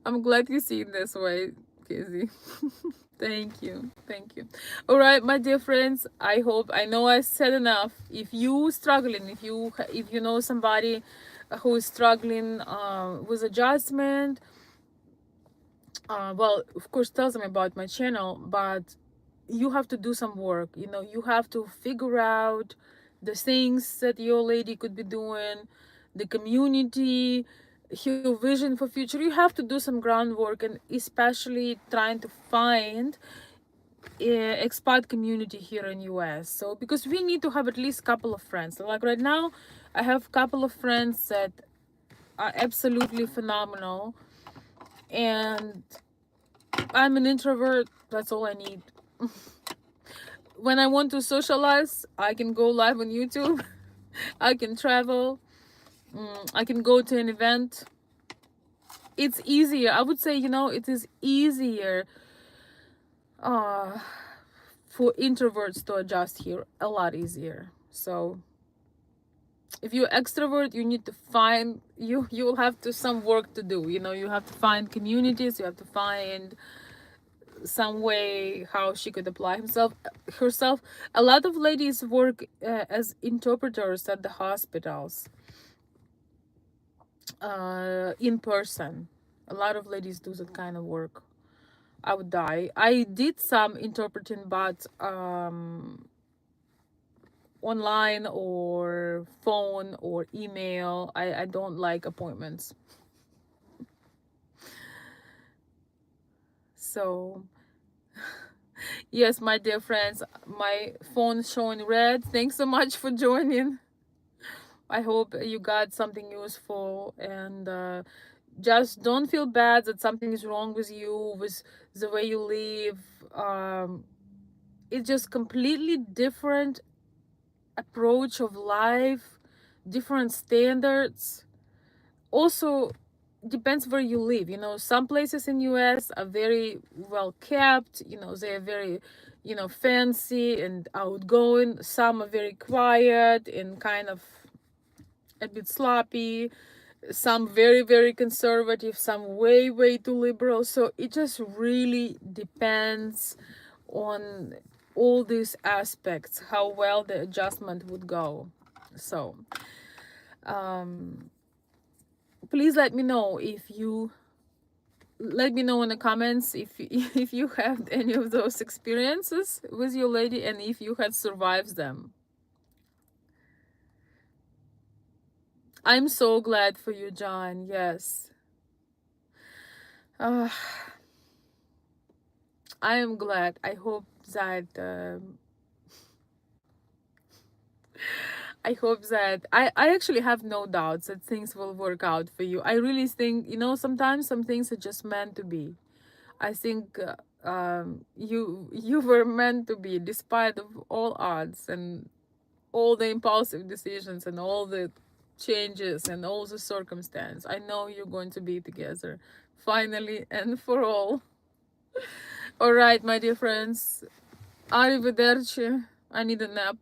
I'm glad you see it this way, Kizzy. Thank you. All right, my dear friends, I know I said enough. If you struggling, if you know somebody who is struggling with adjustment, well, of course, tell them about my channel, but you have to do some work. You know, you have to figure out the things that your lady could be doing, the community, her vision for future. You have to do some groundwork, and especially trying to find expat community here in US. So because we need to have at least a couple of friends. So like right now, I have a couple of friends that are absolutely phenomenal, and I'm an introvert. That's all I need. When I want to socialize, I can go live on YouTube. I can travel. I can go to an event. It's easier. I would say, you know, it is easier for introverts to adjust here. A lot easier. So if you're extrovert, you need to find, you'll have to some work to do. You know, you have to find communities. You have to find some way how she could apply herself. A lot of ladies work as interpreters at the hospitals, in person. A lot of ladies do that kind of work. I would die. I did some interpreting, but online or phone or email. I don't like appointments. So yes, my dear friends, my phone is showing red. Thanks so much for joining. I hope you got something useful, and just don't feel bad that something is wrong with you, with the way you live. It's just completely different approach of life, different standards. Also, depends where you live. You know, some places in US are very well kept. You know, they are very, you know, fancy and outgoing. Some are very quiet and kind of a bit sloppy. Some very, very conservative. Some way too liberal. So it just really depends on all these aspects, how well the adjustment would go. So please let me know if you, let me know in the comments if you have any of those experiences with your lady and if you had survived them. I'm so glad for you, John. Yes. I am glad. I hope that I actually have no doubts that things will work out for you. I really think, you know, sometimes some things are just meant to be. I think you were meant to be, despite of all odds and all the impulsive decisions and all the changes and all the circumstance. I know you're going to be together finally and for all. All right, my dear friends. Arrivederci. I need a nap.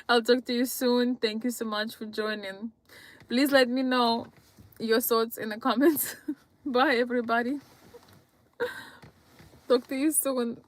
I'll talk to you soon. Thank you so much for joining. Please let me know your thoughts in the comments. Bye, everybody. Talk to you soon.